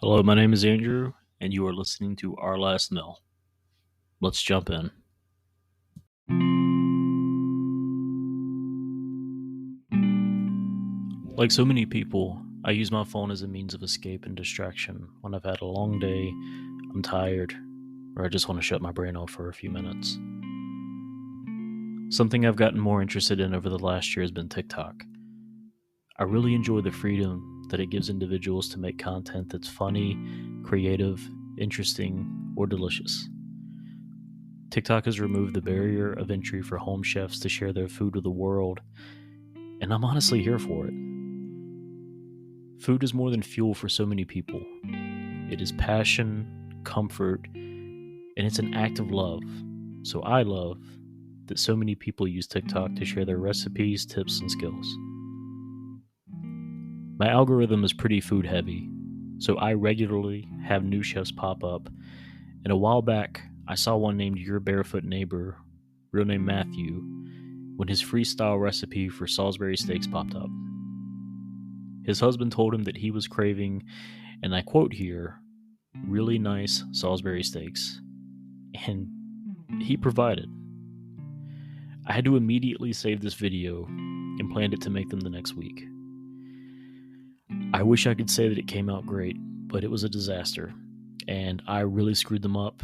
Hello, my name is Andrew, and you are listening to Our Last Mill. Let's jump in. Like so many people, I use my phone as a means of escape and distraction when I've had a long day, I'm tired, or I just want to shut my brain off for a few minutes. Something I've gotten more interested in over the last year has been TikTok. I really enjoy the freedom that it gives individuals to make content that's funny, creative, interesting, or delicious. TikTok has removed the barrier of entry for home chefs to share their food with the world, and I'm honestly here for it. Food is more than fuel for so many people. It is passion, comfort, and it's an act of love. So I love that so many people use TikTok to share their recipes, tips, and skills. My algorithm is pretty food heavy, so I regularly have new chefs pop up, and a while back I saw one named Your Barefoot Neighbor, real name Matthew, when his freestyle recipe for Salisbury steaks popped up. His husband told him that he was craving, and I quote here, really nice Salisbury steaks, and he provided. I had to immediately save this video and planned it to make them the next week. I wish I could say that it came out great, but it was a disaster, and I really screwed them up,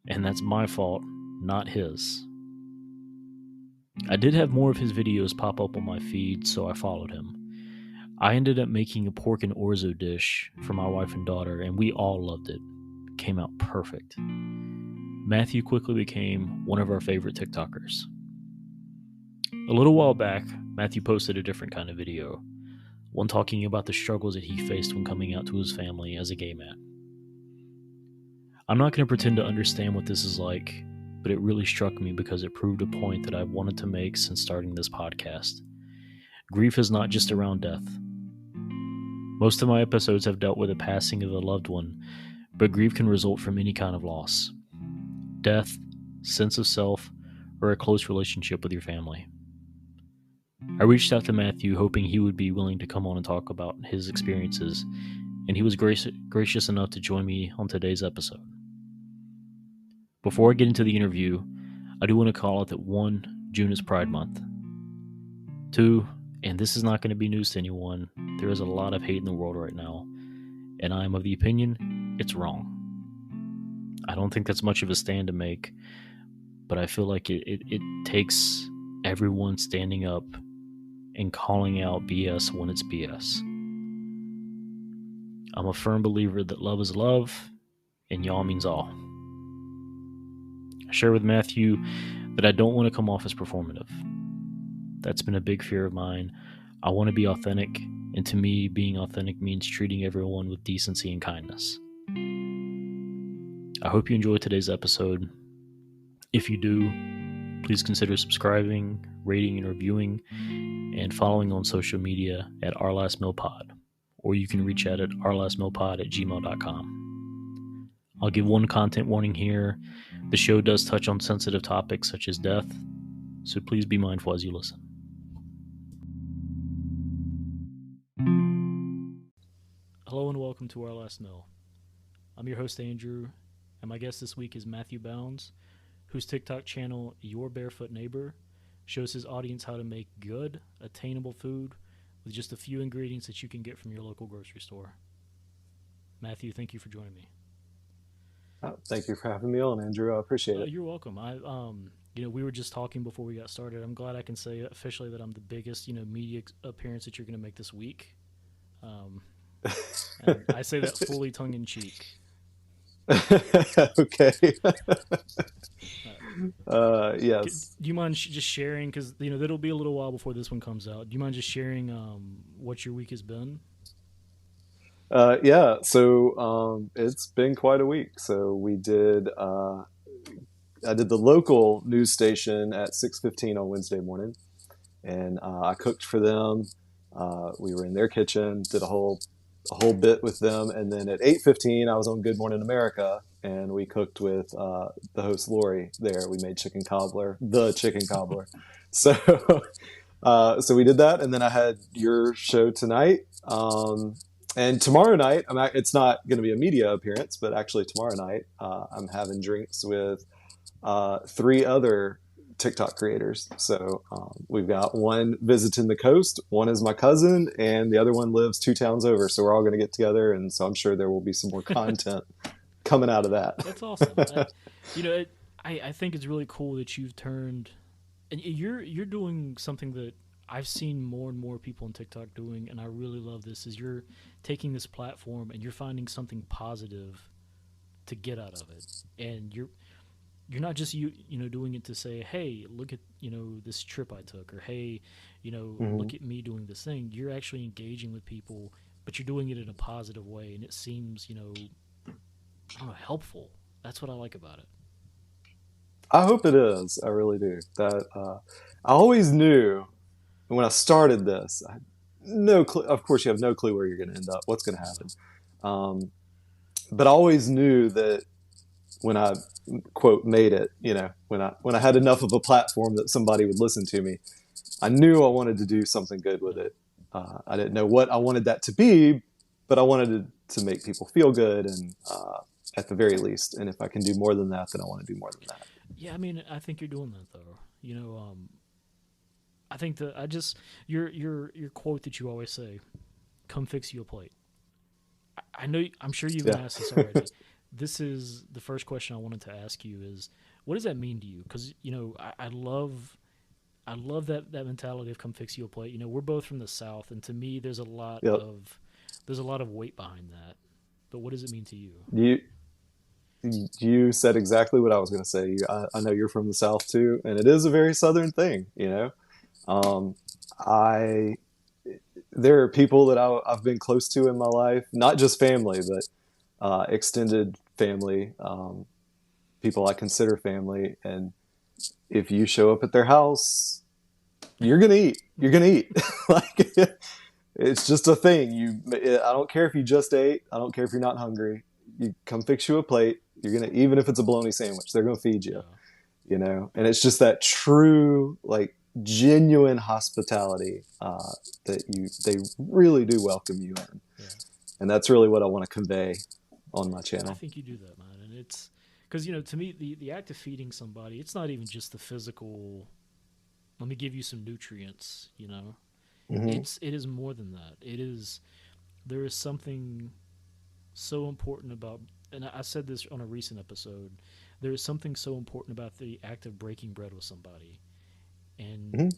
and that's my fault, not his. I did have more of his videos pop up on my feed, so I followed him. I ended up making a pork and orzo dish for my wife and daughter, and we all loved it. It came out perfect. Matthew quickly became one of our favorite TikTokers. A little while back, Matthew posted a different kind of video, one talking about the struggles that he faced when coming out to his family as a gay man. I'm not going to pretend to understand what this is like, but it really struck me because it proved a point that I've wanted to make since starting this podcast. Grief is not just around death. Most of my episodes have dealt with the passing of a loved one, but grief can result from any kind of loss. Death, sense of self, or a close relationship with your family. I reached out to Matthew hoping he would be willing to come on and talk about his experiences, and he was gracious enough to join me on today's episode. Before I get into the interview, I do want to call out that 1, June is Pride Month. 2, and this is not going to be news to anyone, there is a lot of hate in the world right now, and I am of the opinion it's wrong. I don't think that's much of a stand to make, but I feel like it takes everyone standing up and calling out BS when it's BS. I'm a firm believer that love is love, and y'all means all. I share with Matthew that I don't want to come off as performative. That's been a big fear of mine. I want to be authentic, and to me, being authentic means treating everyone with decency and kindness. I hope you enjoyed today's episode. If you do, please consider subscribing, rating, and reviewing, and following on social media at Our Last Mill Pod, or you can reach out at ourlastmillpod@gmail.com. I'll give one content warning here. The show does touch on sensitive topics such as death, so please be mindful as you listen. Hello and welcome to Our Last Mill. I'm your host Andrew, and my guest this week is Matthew Bounds, whose TikTok channel, Your Barefoot Neighbor, shows his audience how to make good, attainable food with just a few ingredients that you can get from your local grocery store. Matthew, thank you for joining me. Thank you for having me on, Andrew. I appreciate it. You're welcome. We were just talking before we got started. I'm glad I can say officially that I'm the biggest, media appearance that you're going to make this week. And I say that fully tongue in cheek. Okay. Yes. Do you mind just sharing, because that'll be a little while before this one comes out. Do you mind just sharing what your week has been? Yeah. So it's been quite a week. So we did. I did the local news station at 6:15 on Wednesday morning, and I cooked for them. We were in their kitchen, did a whole bit with them, and then at 8:15 I was on Good Morning America, and we cooked with the host Lori there. We made chicken cobbler. So so we did that, and then I had your show tonight, And tomorrow night, it's not going to be a media appearance, but actually tomorrow night, I'm having drinks with three other TikTok creators. So we've got one visiting the coast, one is my cousin, and the other one lives 2 towns over. So we're all going to get together, and so I'm sure there will be some more content coming out of That's awesome. that. I think it's really cool that you've turned, and you're doing something that I've seen more and more people on TikTok doing, and I really love this. Is you're taking this platform and you're finding something positive to get out of it, and you're not just doing it to say, hey, look at this trip I took, or hey, Mhm. look at me doing this thing. You're actually engaging with people, but you're doing it in a positive way, and it seems I don't know, helpful. That's what I like about it. I hope it is. I really do. That I always knew when I started this. I had no clue. Of course, you have no clue where you're going to end up, what's going to happen. Um, but I always knew that when I quote made it, when I had enough of a platform that somebody would listen to me, I knew I wanted to do something good with Yeah. it. I didn't know what I wanted that to be, but I wanted to make people feel good, and at the very least, and if I can do more than that, then I want to do more than that. Yeah, I mean, I think you're doing that though. I think that I just your quote that you always say, "Come fix you a plate." I know. I'm sure you've been Yeah. asked this already. This is the first question I wanted to ask you: is what does that mean to you? Because I love that mentality of "come fix you a plate." We're both from the South, and to me, Yep. there's a lot of weight behind that. But what does it mean to you? You you said exactly what I was going to say. I know you're from the South too, and it is a very Southern thing. Um, I there are people that I've been close to in my life, not just family, but extended family, people I consider family. And if you show up at their house, you're gonna eat. You're gonna eat. Like it's just a thing. I don't care if you just ate. I don't care if you're not hungry. You come fix you a plate. You're gonna, even if it's a bologna sandwich, they're gonna feed you. Yeah, And it's just that true, like genuine hospitality that they really do welcome you in, yeah. and that's really what I want to convey on my I channel. think you do that, man, and it's because to me the act of feeding somebody, it's not even just the physical. Let me give you some nutrients. Hmm. It is more than that. It is there is something so important about, and I said this on a recent episode. There is something so important about the act of breaking bread with somebody, and Hmm.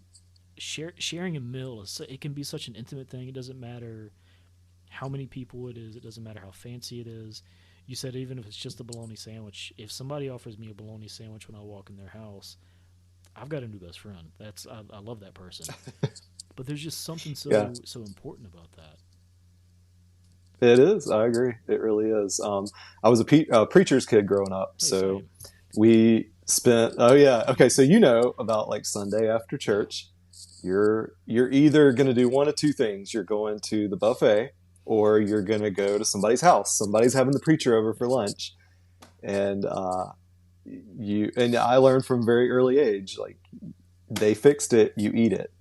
sharing a meal. It can be such an intimate thing. It doesn't matter how many people it is. It doesn't matter how fancy it is. You said even if it's just a bologna sandwich. If somebody offers me a bologna sandwich when I walk in their house, I've got a new best friend. I love that person. But there's just something Yeah, so important about that. it is. I agree. It really is. I was a preacher's kid growing up, Hey, so same. we spent. Oh yeah, okay. So about like Sunday after Yeah. church, you're either going to do one of two things. You're going to the buffet, or you're going to go to somebody's house. Somebody's having the preacher over for Yeah. lunch, and I learned from a very early age, like they fixed it, you eat it.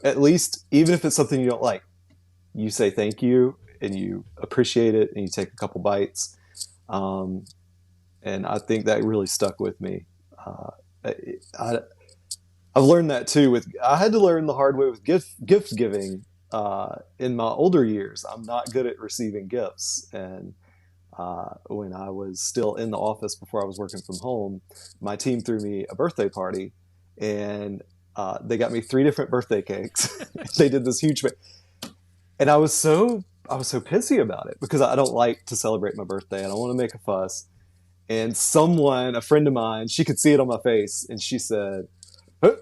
At least even if it's something you don't like, you say thank you and you appreciate it and you take a couple bites. Um, and I think that really stuck with me. I, I've learned that too. I had to learn the hard way with gift giving in my older years. I'm not good at receiving gifts, and when I was still in the office before I was working from home, my team threw me a birthday party, and they got me three different birthday cakes. They did this huge, and I was so pissy about it because I don't like to celebrate my birthday. I don't want to make a fuss. And a friend of mine, she could see it on my face, and she said, "Huh,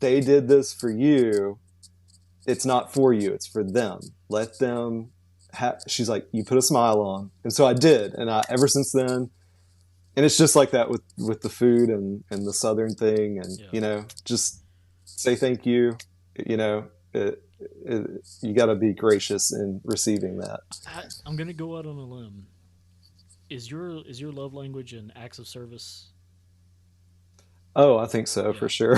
they did this for you. It's not for you. It's for them. Let them." She's like, "You put a smile on," and so I did. And ever since then, and it's just like that with the food and the Southern thing, and Yeah. just say thank you. You know, you got to be gracious in receiving that. I'm gonna go out on a limb. Is your love language an acts of service? Oh, I think so for Yeah. sure.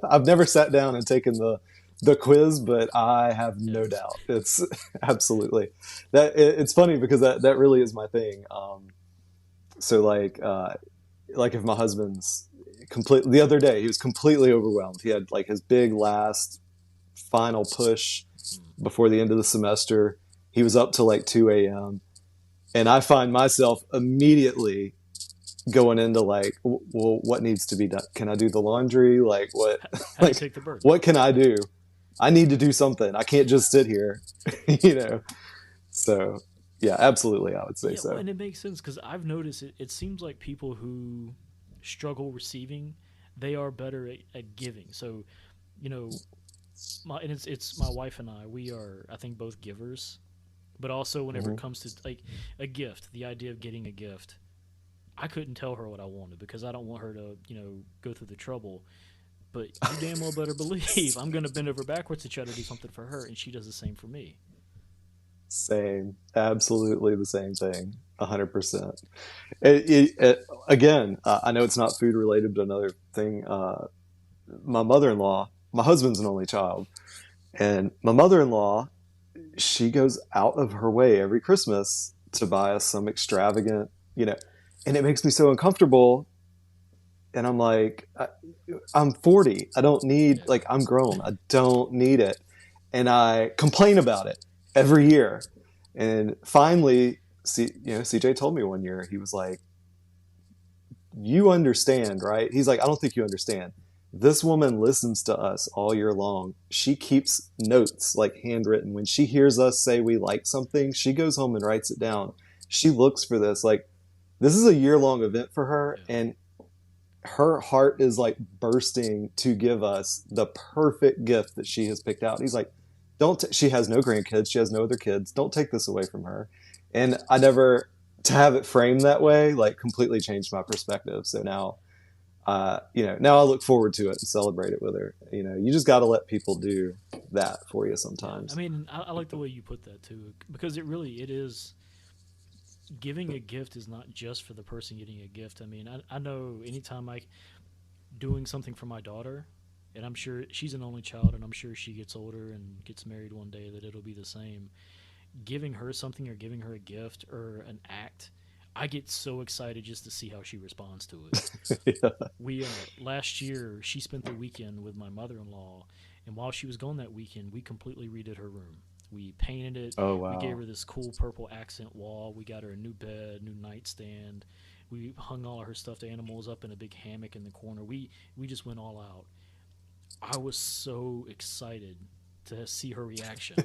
I've never sat down and taken the the quiz, but I have no Yes. doubt it's absolutely it's funny because that really is my thing. So like if my husband's complete the other day, he was completely overwhelmed. He had like his big last final push Mm. before the end of the semester. He was up till like 2 a.m. And I find myself immediately going into like, well, what needs to be done? Can I do the laundry? Like what, How do you like take the burden? what can I do? I need to do something. I can't just sit here, you know? So yeah, absolutely. I would say Yeah, well, so. and it makes sense because I've noticed it. It seems like people who struggle receiving, they are better at giving. So, you know, and it's my wife and I. We are, I think, both givers. But also, whenever Hmm. it comes to like a gift, the idea of getting a gift, I couldn't tell her what I wanted because I don't want her to, go through the trouble. But you damn well better believe I'm gonna bend over backwards to try to do something for her, and she does the same for me. Same, absolutely the same thing. 100%. Again, I know it's not food related, but another thing, my mother-in-law, my husband's an only child, and my mother-in-law, she goes out of her way every Christmas to buy us some extravagant, you know, and it makes me so uncomfortable. And I'm like, I'm 40. I don't need, Yeah, like, I'm grown. I don't need it. And I complain about it every year. And finally, CJ told me one year, he was like, you understand, right? He's like, I don't think you understand. This woman listens to us all year long. She keeps notes like handwritten. When she hears us say we like something, she goes home and writes it down. She looks for this. Like, this is a year long event for her. yeah. And her heart is like bursting to give us the perfect gift that she has picked out. He's like, she has no grandkids. She has no other kids. Don't take this away from her. And I never, to have it framed that way, like completely changed my perspective. So now, now I look forward to it and celebrate it with her. You just got to let people do that for you Yeah, I sometimes. mean, I like the way you put that too, because it is giving a gift is not just for the person getting a gift. I mean, I know anytime I doing something for my daughter, and I'm sure she's an only child, and I'm sure she gets older and gets married one day that it'll be the same. Giving her something or giving her a gift or an act, I get so excited just to see how she responds to it. Yeah. We last year she spent the weekend with my mother-in-law, and while she was gone that weekend, we completely redid her room. We painted it. Oh, We gave wow. her this cool purple accent wall. We got her a new bed, new nightstand. We hung all of her stuffed animals up in a big hammock in the corner. We just went all out. I was so excited to see her reaction.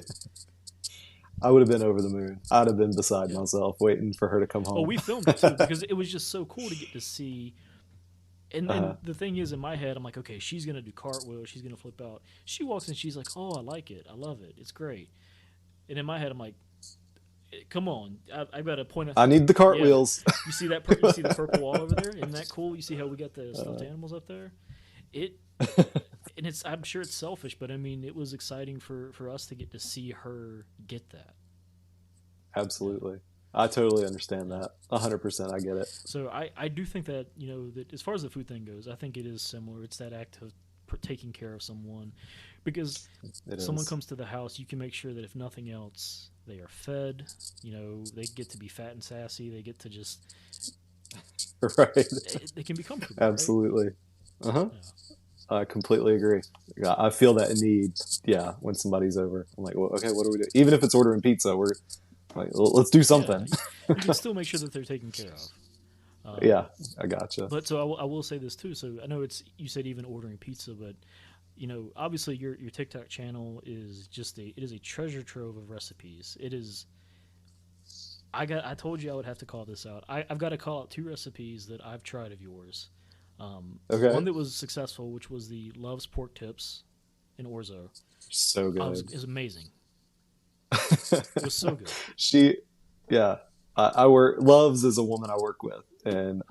I would have been over the moon. I'd have been beside Yeah. myself waiting for her to come Oh, home. we filmed it too because it was just so cool to get to see. And uh, and the thing is, in my head, I'm like, okay, she's gonna do cartwheels. She's gonna flip out. She walks in, she's like, oh, I like it. I love it. It's great. And in my head, I'm like, come on, I got to point. I need the Yeah, cartwheels. you see that? You see the purple wall over there? Isn't that cool? You see how we got the stuffed uh, animals up there? It and it's. I'm sure it's selfish, but I mean, it was exciting for us to get to see her get that. Yeah, Absolutely. I totally understand yeah. that. 100%. I get it. So I do think that that as far as the food thing goes, I think it is similar. It's that act of taking care of someone, because It someone is. comes to the house, you can make sure that if nothing else, they are fed. They get to be fat and sassy. They get to just Right. they can be comfortable, right? Absolutely. Uh huh. Yeah, I completely agree. Yeah, I feel that need. Yeah, when somebody's over, I'm like, well, okay, what do we do? Even if it's ordering pizza, we're like, let's do yeah. something. You can still make sure that they're taken care of. Yeah, I gotcha. But so I will say this too. So I know it's you said even ordering pizza, but obviously your TikTok channel is it is a treasure trove of recipes. It is. I told you I would have to call this out. I've got to call out two recipes that I've tried of yours. One Okay. that was successful, which was the Love's pork tips in orzo. So I was good. is amazing. It was so good. She, yeah, I work. Loves is a woman I work with, and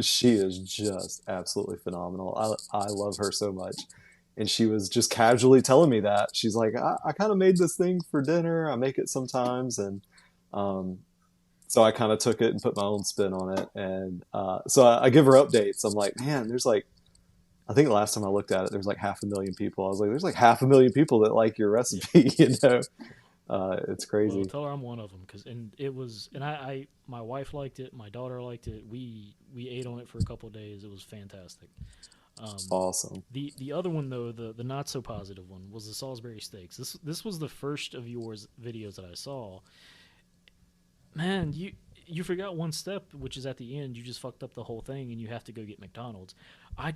she is just absolutely phenomenal. I love her so much, and she was just casually telling me that she's like, I kind of made this thing for dinner. I make it sometimes, and um, so I kind of took it and put my own spin on it, and so I give her updates. I'm like, man, there's like I think last time I looked at it, there's like 500,000 people. I was like, there's like 500,000 people that like your Yeah. recipe. It's Well, crazy. tell her I'm one of them, because and it was, and my wife liked it, my daughter liked it. We ate on it for a couple of days. It was fantastic. Um, Awesome. the other one though, the not so positive one, was the Salisbury steaks. This was the first of yours videos that I saw. Man, you forgot one step, which is at the end. You just fucked up the whole thing, and you have to go get McDonald's. I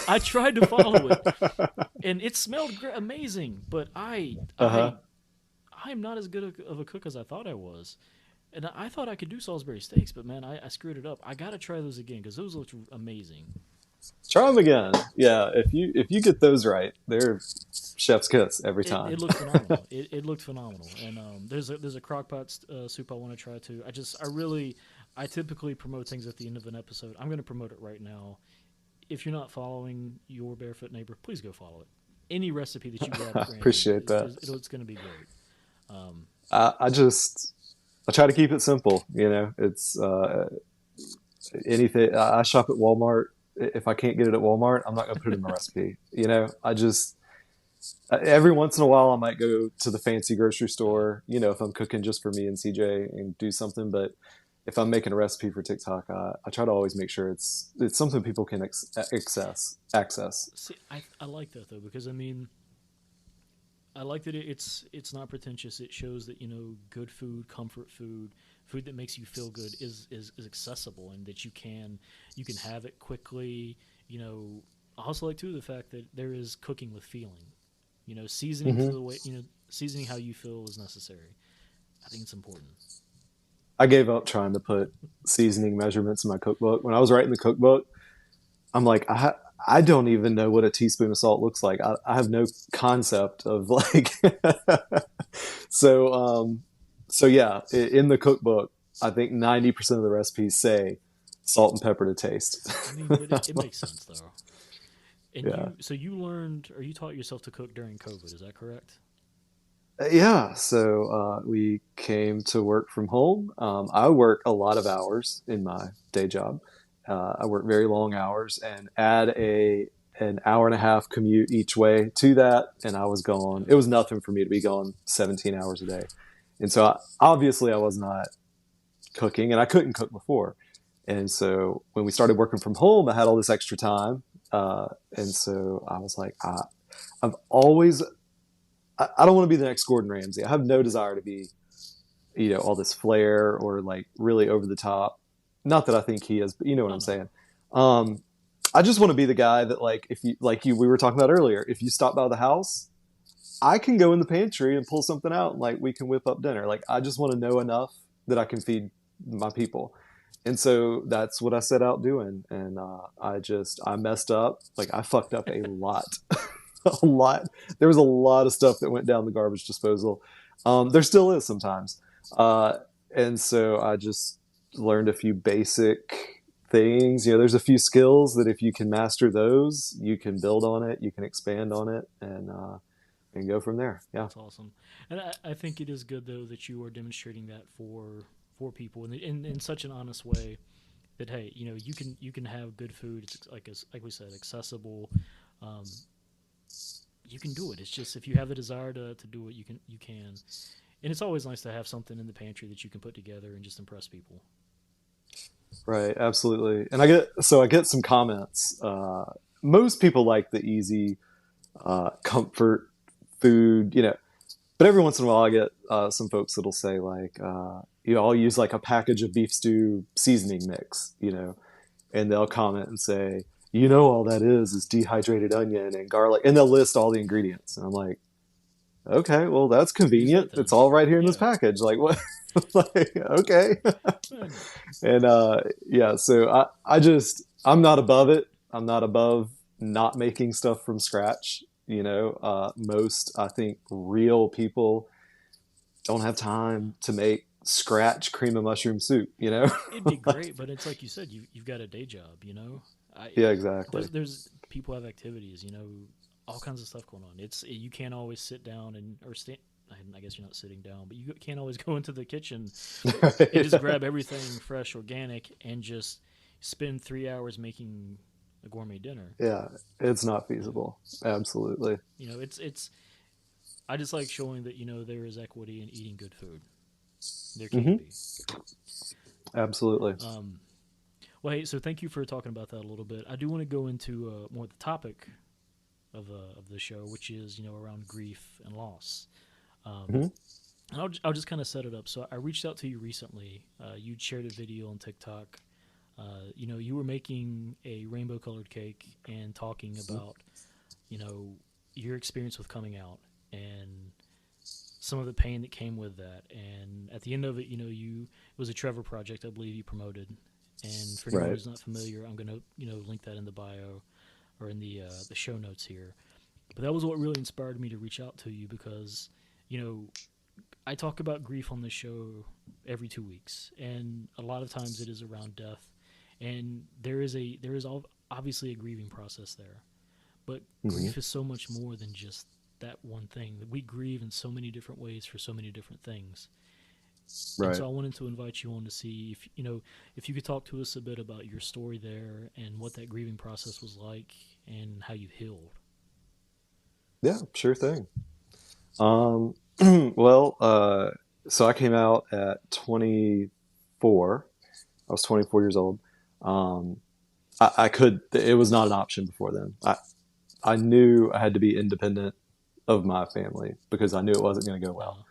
I tried to follow it, and it smelled amazing, but Uh huh. I'm not as good of a cook as I thought I was. And I thought I could do Salisbury steaks, but man, I screwed it up. I got to try those again because those looked amazing. Try them again. Yeah, if you get those right, they're chef's kiss every It time. looked phenomenal. It looked phenomenal. And there's a crock pot soup I want to try too. I typically promote things at the end of an episode. I'm going to promote it right now. If you're not following your Barefoot Neighbor, please go follow it. Any recipe that you grab I at random, appreciate that. it's going to be great. Um, I try to keep it simple. It's anything. I shop at Walmart. If I can't get it at Walmart, I'm not going to put it in my recipe. I just every once in a while I might go to the fancy grocery yeah. store. If I'm cooking just for me and CJ and do something. But if I'm making a recipe for TikTok, I try to always make sure it's something people can access. See, I like that though, because I mean, I like that it's not pretentious. It shows that good food, comfort food, food that makes you feel good is accessible, and that you can have it quickly. I also like too the fact that there is cooking with feeling. Seasoning to Hmm. the way seasoning how you feel is necessary. I think it's important. I gave up trying to put seasoning measurements in my cookbook. When I was writing the cookbook, I'm like, I don't even know what a teaspoon of salt looks like. I have no concept of like. so so yeah, in the cookbook, I think 90% of the recipes say salt and pepper to taste. I mean, but it makes sense though. And Yeah. you learned, or you taught yourself to cook during COVID. Is that correct? Yeah, so we came to work from home. I work a lot of hours in my day job. I work very long hours and add an hour and a half commute each way to that, and I was gone. Yeah. It was nothing for me to be gone 17 hours a day, and so obviously I was not cooking, and I couldn't cook before. And so when we started working from home, I had all this extra time, and so I was like, I've always I don't want to be the next Gordon Ramsay. I have no desire to be, all this flair or like really over the top. Not that I think he is, but you know what Oh I'm no. saying. Um, I just want to be the guy that like if you like you we were talking about earlier. If you stop by the house, I can go in the pantry and pull something out and like we can whip up dinner. Like I just want to know enough that I can feed my people. And so that's what I set out doing. And I messed up. Like I fucked up a lot. A lot. There was a lot of stuff that went down the garbage disposal. There still is sometimes. Uh, and so I just learned a few basic things. There's a few skills that if you can master those, you can build on it, you can expand on it, and go from there. Yeah. That's awesome. And I think it is good though that you are demonstrating that for people in such an honest way, that hey, you can have good food. It's like we said, accessible. Um, you can do it. It's just, if you have the desire to do it, you can. And it's always nice to have something in the pantry that you can put together and just impress people. Right. Absolutely. And I get some comments. Most people like the easy comfort food, but every once in a while I get some folks that'll say like, I'll use like a package of beef stew seasoning mix, and they'll comment and say, all that is dehydrated onion and garlic, and they'll list all the ingredients, and I'm like, okay, well that's Use that convenient. It's then. all right here in this Yeah. package. Like what? Like okay, And and yeah, so I'm not above it. I'm not above not making stuff from scratch. Most I think real people don't have time to make scratch cream of mushroom soup. it'd be great, but it's like you said, you've got a day job. I Yeah, exactly. there's people have activities. All kinds of stuff going on. You can't always sit down and or stand. I guess you're not sitting down, but you can't always go into the kitchen and just grab everything fresh, organic, and just spend 3 hours making a gourmet dinner. Yeah, it's not You know, feasible. Absolutely. it's. I just like showing that there is equity in eating good food. There can Hmm. be. Absolutely. Um, well, hey, so thank you for talking about that a little bit. I do want to go into more the topic of the show, which is around grief and loss. Um, Hmm. and I'll just kind of set it up. So I reached out to you recently. You shared a video on TikTok. You were making a rainbow colored cake and talking about you know your experience with coming out and some of the pain that came with that. And at the end of it, it was a Trevor project, I believe you promoted. And for anyone Right. who's not familiar, I'm gonna link that in the bio or in the show notes here. But that was what really inspired me to reach out to you because you know I talk about grief on this show every 2 weeks, and a lot of times it is around death, and there is obviously a grieving process there, but Hmm. grief is so much more than just that one thing. We grieve in so many different ways for so many different things, and Right. so I wanted to invite you on to see if you could talk to us a bit about your story there and what that grieving process was like and how you healed. Yeah, sure thing. Um, well, so I came out at 24. I was 24 years old. Um, I could, it was not an option before then. I knew I had to be independent of my family because I knew it wasn't going to go well.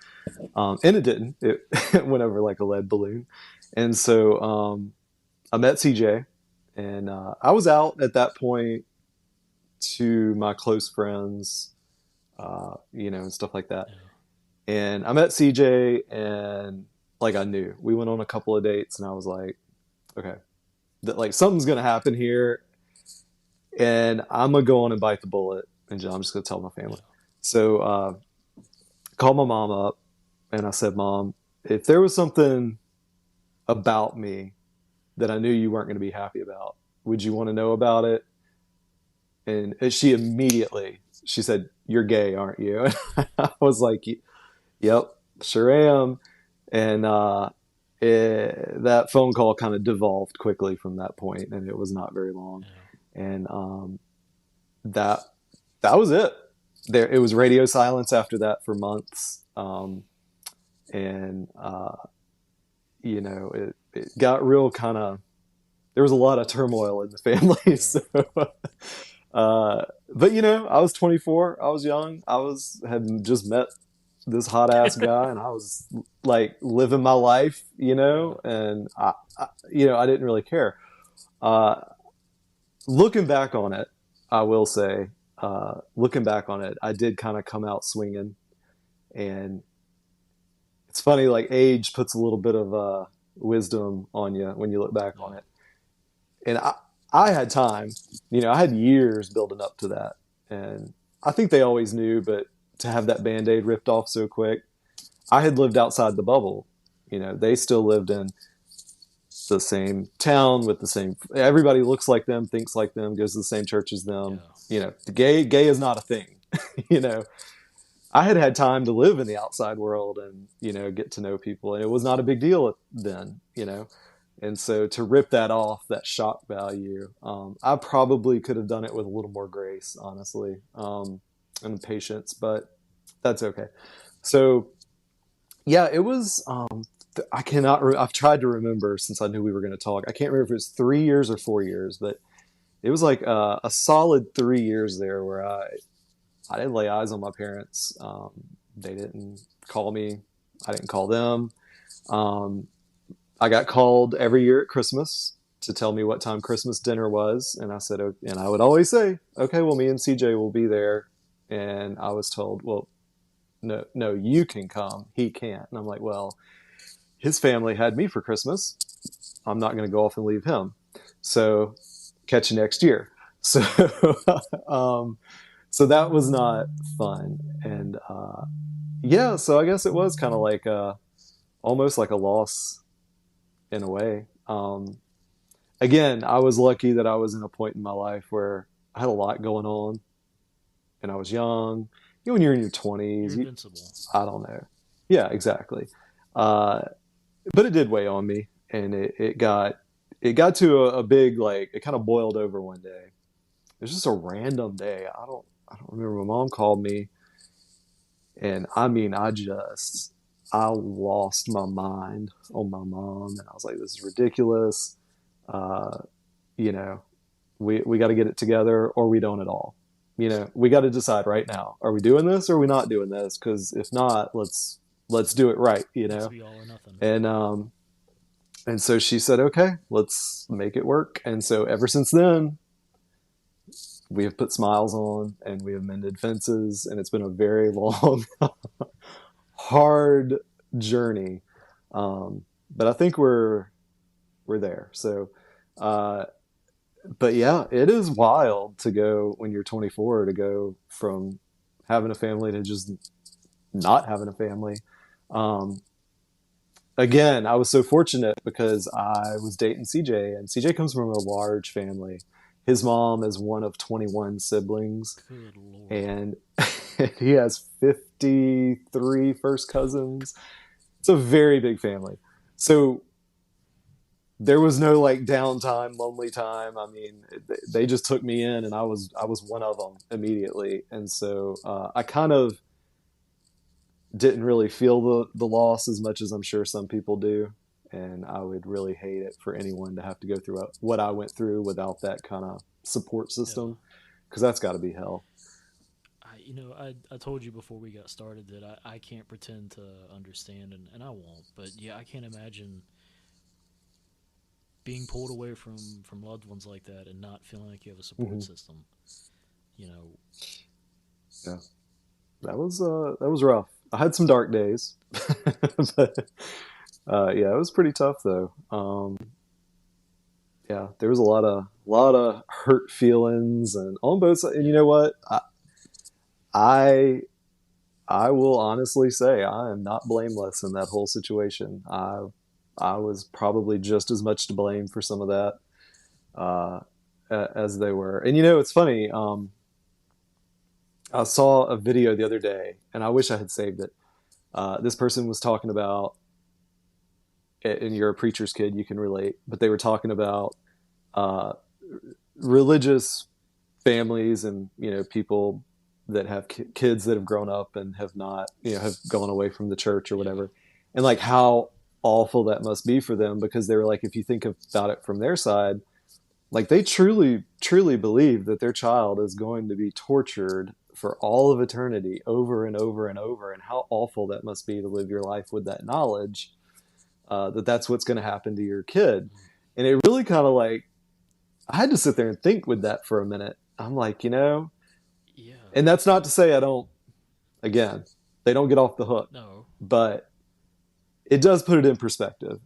Uh, And it didn't. It, it went over like a lead balloon. And so I met CJ, and I was out at that point to my close friends, and stuff like that. yeah, And I met CJ, and like I knew we went on a couple of dates, and I was like, okay, that like something's gonna happen here, and I'm gonna go on and bite the bullet, and I'm just gonna tell my yeah, family. So called my mom up, and I said, Mom, if there was something about me that I knew you weren't going to be happy about, would you want to know about it? And she immediately she said, "You're gay, aren't you?" I was like, "Yep, sure am." And that phone call kind of devolved quickly from that point, and it was not very long. yeah. And that that was it. There, it was radio silence after that for months. And it got real kind of. There was a lot of turmoil in the family. Yeah. So, but I was 24. I was young. Had just met this hot ass guy, and I was like living my life, Yeah. and I didn't really care. Uh, Looking back on it, I will say, looking back on it, I did kind of come out swinging, and it's funny, like age puts a little bit of wisdom on you when you look back Yeah. on it. And I had time, I had years building up to that, and I think they always knew, but to have that band-aid ripped off so quick, I had lived outside the bubble. They still lived in the same town with the same. Everybody looks like them, thinks like them, goes to the same church as them. Yeah. The gay is not a thing. you know, I had had time to live in the outside world and get to know people, and it was not a big deal then. And so to rip that off, that shock value, I probably could have done it with a little more grace, honestly, and patience, but that's okay. So yeah, it was. I cannot. I've tried to remember since I knew we were going to talk. I can't remember if it was 3 years or 4 years, but it was like a solid 3 years there where I didn't lay eyes on my parents. They didn't call me. I didn't call them. Um, I got called every year at Christmas to tell me what time Christmas dinner was, and I said, and I would always say, okay, well, me and CJ will be there. And I was told, well, no, no, you can come. He can't. And I'm like, well, his family had me for Christmas. I'm not going to go off and leave him. So catch you next year. So, um, so that was not fun. And yeah, so I guess it was kind of like almost like a loss in a way. Again, I was lucky that I was in a point in my life where I had a lot going on, and I was young. When you're in your You're 20s, invincible. I don't know. Yeah, exactly. Uh, but it did weigh on me, and it got to a big, like, it kind of boiled over one day, it was just a random day. I don't remember. My mom called me, and I mean, I lost my mind on my mom, and I was like, "This is ridiculous." Uh, you know, we got to get it together, or we don't at all. We got to decide right now: are we doing this, or are we not doing this? Because if not, let's do it right. Needs to be all or nothing. And and so she said, "Okay, let's make it work." And so ever since then, we have put smiles on, and we have mended fences, and it's been a very long, hard journey. But I think we're there. So, uh, but yeah, it is wild to go when you're 24 to go from having a family to just not having a family. Um, Again, I was so fortunate because I was dating CJ, and CJ comes from a large family. His mom is one of 21 siblings, Good lord. and he has 53 first cousins. It's a very big family. So there was no like downtime, lonely time. I mean, they just took me in, and I was one of them immediately. And so I kind of didn't really feel the loss as much as I'm sure some people do. And I would really hate it for anyone to have to go through what I went through without that kind of support Yeah. system, because that's got to be hell. I told you before we got started that I can't pretend to understand, and I won't. But yeah, I can't imagine being pulled away from loved ones like that and not feeling like you have a support Hmm. system. You know, Yeah, that was rough. I had some dark days, but yeah, it was pretty tough though. Yeah, there was a lot of hurt feelings and on both sides. And you yeah, know what? I I will honestly say I am not blameless in that whole situation. I was probably just as much to blame for some of that uh, as they were. And it's funny. I saw a video the other day, and I wish I had saved it. This person was talking about, and you're a preacher's kid, you can relate, but they were talking about uh, religious families and people that have kids that have grown up and have not have gone away from the church or yeah, whatever, and like how awful that must be for them, because they were like, if you think about it from their side, like they truly believe that their child is going to be tortured for all of eternity over and over and over, and how awful that must be to live your life with that knowledge, that that's what's going to happen to your kid. And it really kind of like, I had to sit there and think with that for a minute. I'm like, yeah. and that's not to say I don't, again, they don't get off the hook, No, but it does put it in perspective,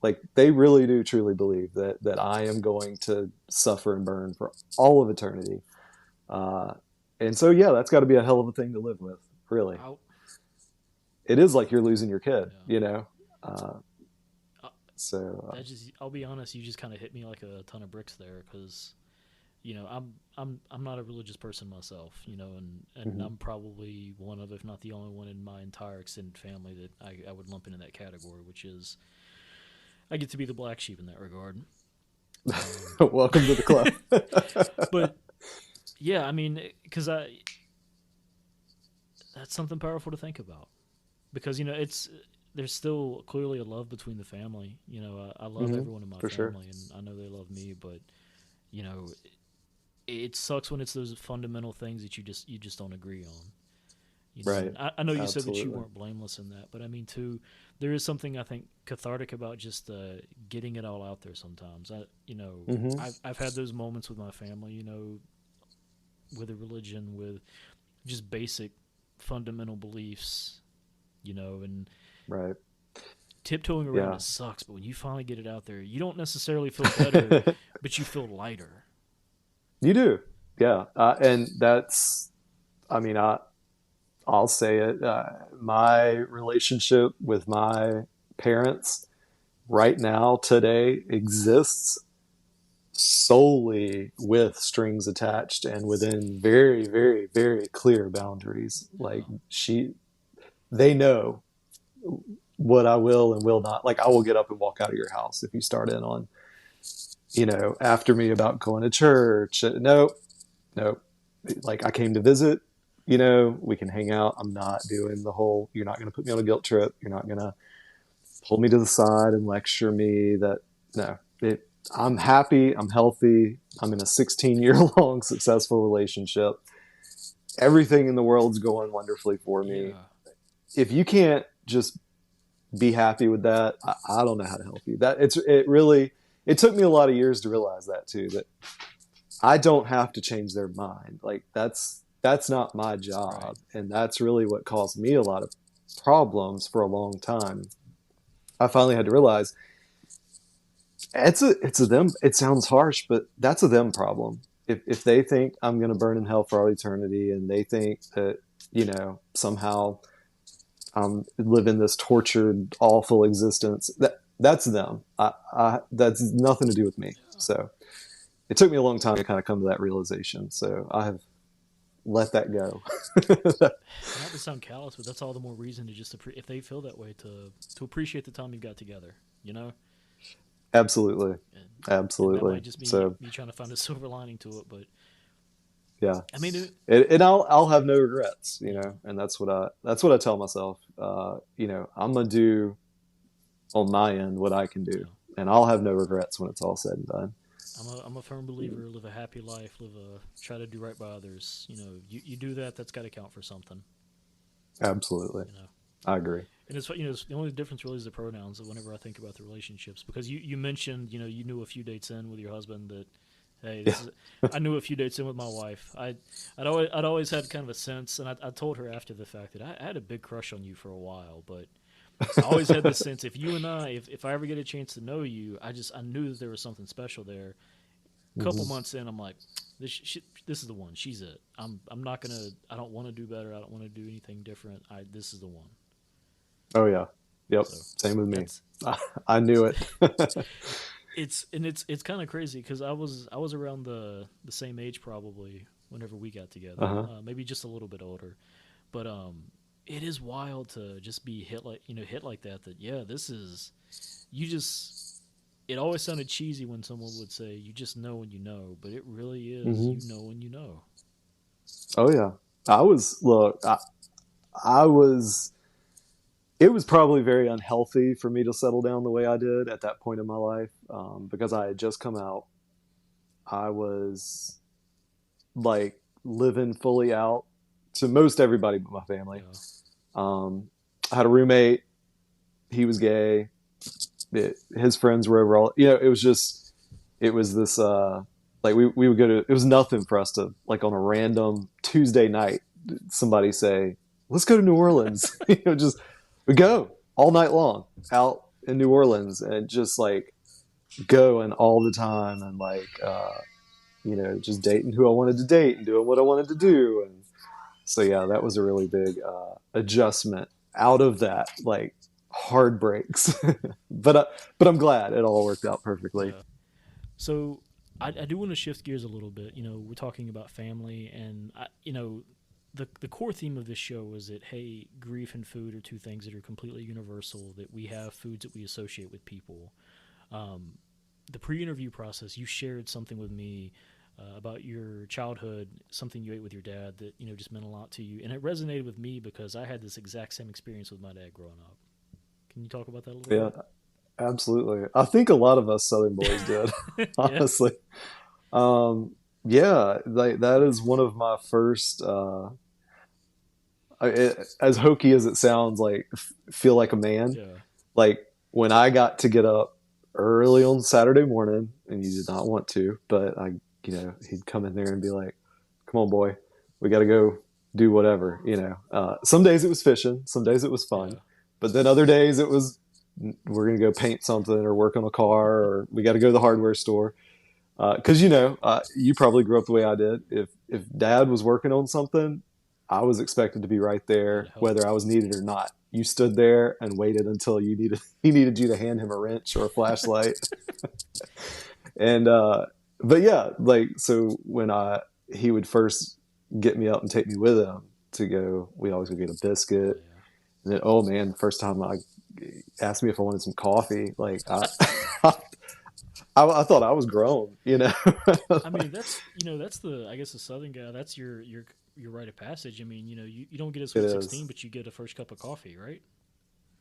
like they really do truly believe that I am going to suffer and burn for all of eternity. Uh, and so, yeah, that's got to be a hell of a thing to live with, really. I It is like you're losing your kid, yeah. Uh, Uh, so, I'll be honest. You just kind of hit me like a ton of bricks there, because I'm not a religious person myself. And mhm. I'm probably one of, if not the only one in my entire extended family that I would lump into that category, which is I get to be the black sheep in that regard. Um, Welcome to the club. but yeah, I mean, because I that's something powerful to think about, because it's there's still clearly a love between the family. I love Hmm. everyone in my For sure. family, and I know they love me, but you know, it sucks when it's those fundamental things that you just don't agree on. Right. And I know you said that you Absolutely. weren't blameless in that, but I mean, too, there is something I think cathartic about just getting it all out there. Sometimes Hmm. I've had those moments with my family, with a religion, with just basic fundamental beliefs, and Right. tiptoeing around Yeah. it sucks. But when you finally get it out there, you don't necessarily feel better, but you feel lighter. You do. Yeah. And that's, I mean, I'll say it. My relationship with my parents right now, today, exists solely with strings attached and within very, very, very clear boundaries. Like, Yeah, they know what I will and will not. Like, I will get up and walk out of your house if you start in on, after me about going to church. No, Nope. Like, I came to visit, you know, we can hang out. I'm not doing the whole, you're not going to put me on a guilt trip. You're not going to pull me to the side and lecture me that, no, I'm happy. I'm healthy. I'm in a 16-year long successful relationship. Everything in the world's going wonderfully for me. Yeah. If you can't just be happy with that, I don't know how to help you. It really, it took me a lot of years to realize that too, that I don't have to change their mind. Like, that's not my Right. job. And that's really what caused me a lot of problems for a long time. I finally had to realize it's a them. It sounds harsh, but that's a them problem. If they think I'm going to burn in hell for all eternity, and they think that, you know, somehow I'm living this tortured, awful existence, that's them. That's nothing to do with me. Yeah. So it took me a long time to kind of come to that realization. So I have let that go. Not to sound callous, but that's all the more reason to just if they feel that way to appreciate the time you've got together. You know, Absolutely, and and that absolutely. might just be So me trying to find a silver lining to it. But yeah, I mean, and I'll have no regrets, you yeah, know, and that's what I tell myself. You know, I'm gonna do on my end what I can do, yeah. and I'll have no regrets when it's all said and done. I'm a firm believer. Live a happy life. Try to do right by others. You know, you do that. That's got to count for something. Absolutely, You know, I agree. and it's the only difference really is the pronouns. Whenever I think about the relationships, because you mentioned you knew a few dates in with your husband that hey, Yeah. this is. I knew a few dates in with my wife. I'd always had kind of a sense, and I told her after the fact that I had a big crush on you for a while, but I always had this sense if you and if I ever get a chance to know you, I knew that there was something special there. A couple Hmm. months in, I'm like, this is the one. She's it. I'm not gonna. I don't want to do better. I don't want to do anything different. This is the one. Oh yeah. Yep. So Same with me. that's I knew it. it's kind of crazy because I was around the same age probably whenever we got together. Uh-huh. Maybe just a little bit older, but it is wild to just be hit like that. That yeah, this is you just. It always sounded cheesy when someone would say you just know when you know, but it really is Hmm. you know when you know. Oh yeah. I was look. I was. It was probably very unhealthy for me to settle down the way I did at that point in my life, because I had just come out. I was like living fully out to most everybody but my family. Yeah, Um, I had a roommate. He was gay. His friends were overall. You know, it was just it was this like we would go to. It was nothing for us to like on a random Tuesday night. Somebody say, "Let's go to New Orleans." You know, just we go all night long out in New Orleans and just like going all the time and like you know, just dating who I wanted to date and doing what I wanted to do. And so, yeah, that was a really big adjustment out of that, like hard breaks. But I'm glad it all worked out perfectly. yeah. So I do want to shift gears a little bit. We're talking about family, and the core theme of this show is that hey, grief and food are two things that are completely universal. That we have foods that we associate with people. Um, the pre-interview process, you shared something with me about your childhood, something you ate with your dad that just meant a lot to you, and it resonated with me because I had this exact same experience with my dad growing up. Can you talk about that a little Yeah, bit? absolutely. I think a lot of us Southern boys did, Yeah, honestly. Um, yeah, like that is one of my first. As hokey as it sounds, like feel like a man. yeah, Like when I got to get up early on Saturday morning, and you did not want to, but you know, he'd come in there and be like, "Come on, boy, we got to go do whatever." You know, some days it was fishing, some days it was fun, yeah, but then other days it was we're gonna go paint something or work on a car, or we got to go to the hardware store. Because you know, you probably grew up the way I did. If Dad was working on something, I was expected to be right yeah. To there, help. whether I was needed or not. You stood there and waited until you needed he needed you to hand him a wrench or a flashlight. And but yeah, like so when I he would first get me up and take me with him to go, we always go get a Oh biscuit. yeah. And then oh man, the first time I asked me if I wanted some coffee, like I thought I was grown, you know. I mean, that's that's the I guess the Southern guy. That's your rite of passage. I mean, you don't get a It sweet 16, is. but you get a first cup of coffee, right?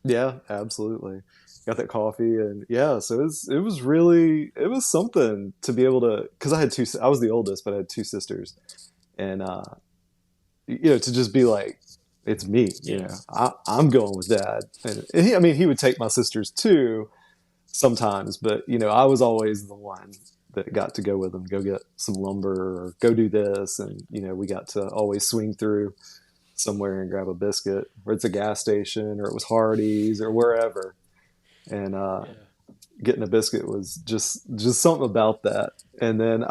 Yeah, absolutely. Got that coffee, and yeah, so it was really, it was something to be able to, because I was the oldest, but I had two sisters, and to just be like, it's me, Yeah, I'm going with dad, and I mean, he would take my sisters too sometimes, but I was always the one that got to go with him, go get some lumber or go do this, and we got to always swing through somewhere and grab a biscuit, or it's a gas station, or it was Hardee's, or wherever. And yeah. getting a biscuit was just something about that. And then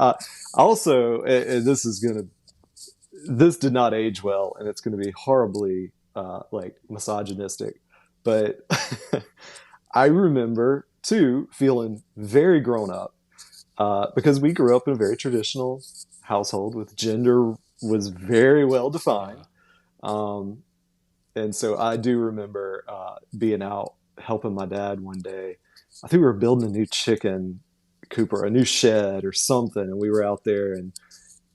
also, and this did not age well, and it's going to be horribly like misogynistic, but I remember too feeling very grown up because we grew up in a very traditional household with gender was very well Yeah. defined. Um, and so I do remember being out helping my dad one day. I think we were building a new chicken coop or a new shed or something, and we were out there and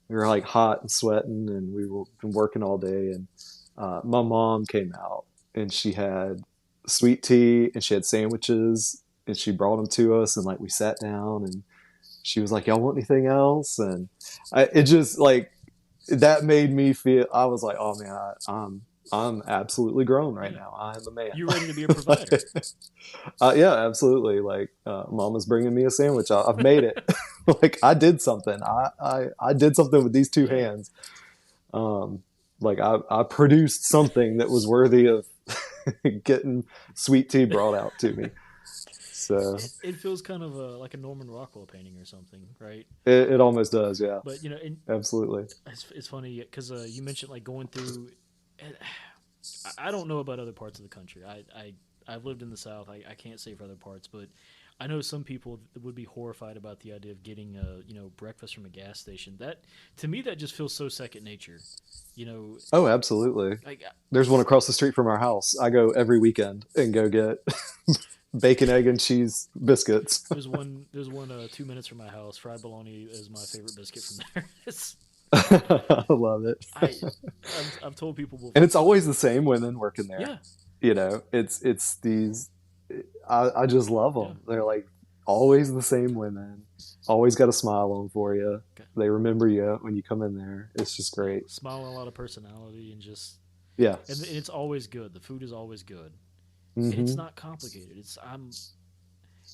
we were like hot and sweating, and we were been working all day. And my mom came out, and she had sweet tea and she had sandwiches, and she brought them to us, and like we sat down, and she was like, "Y'all want anything else?" And it just like that made me feel. I was like, "Oh man, I'm absolutely grown right Yeah. now. I'm a man." You're ready to be a provider. Yeah, absolutely. Like, Mama's bringing me a sandwich. I've made it. Like, I did something. I did something with these two Yeah. hands. Like, I produced something that was worthy of getting sweet tea brought out to me. So It feels kind of like a Norman Rockwell painting or something, right? it almost does. Yeah, But absolutely. it's funny because you mentioned like going through. and I don't know about other parts of the country. I've lived in the South. I can't say for other parts, but I know some people that would be horrified about the idea of getting breakfast from a gas station. That to me that just feels so second nature. You know, Oh, absolutely. like There's one across the street from our house. I go every weekend and go get bacon, egg, and cheese biscuits. there's one 2 minutes from my house. Fried bologna is my favorite biscuit from there. I love it. I I've told people And before. it's always the same women working there. Yeah, It's these. I just love yeah. them. They're like always the same women. Always got a smile on for you. Okay. They remember you when you come in there. It's just Yeah, great. smile and a lot of personality and just Yeah. and it's always good. The food is always good, and it's Hmm. not complicated. It's I'm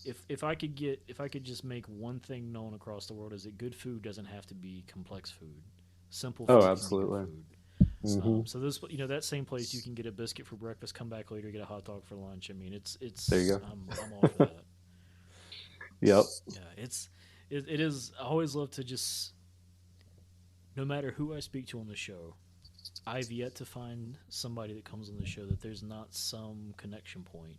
if I could just make one thing known across the world is that good food doesn't have to be complex food. Simple Oh, food can be good absolutely. food. Hmm. So this that same place you can get a biscuit for breakfast, come back later, get a hot dog for lunch. I mean There it's you go. I'm all for that. Yep. Yeah, it is. I always love to just no matter who I speak to on the show, I've yet to find somebody that comes on the show that there's not some connection point,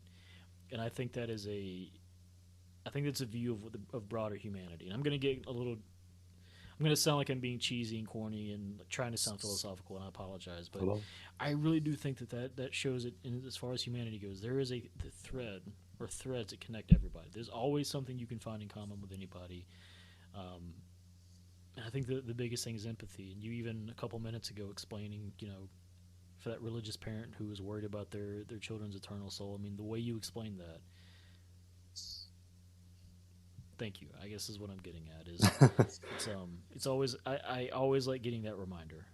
and I think that's a view of broader humanity. And I'm gonna get a little. I'm gonna sound like I'm being cheesy and corny and trying to sound philosophical, and I apologize, but Hold on. I really do think that shows it. In, as far as humanity goes, there is the thread or threads that connect everybody. There's always something you can find in common with anybody. Um, and I think the biggest thing is empathy. And you even a couple minutes ago explaining, for that religious parent who was worried about their children's eternal soul. I mean, the way you explained that, thank you. I guess is what I'm getting at is it's always I always like getting that reminder.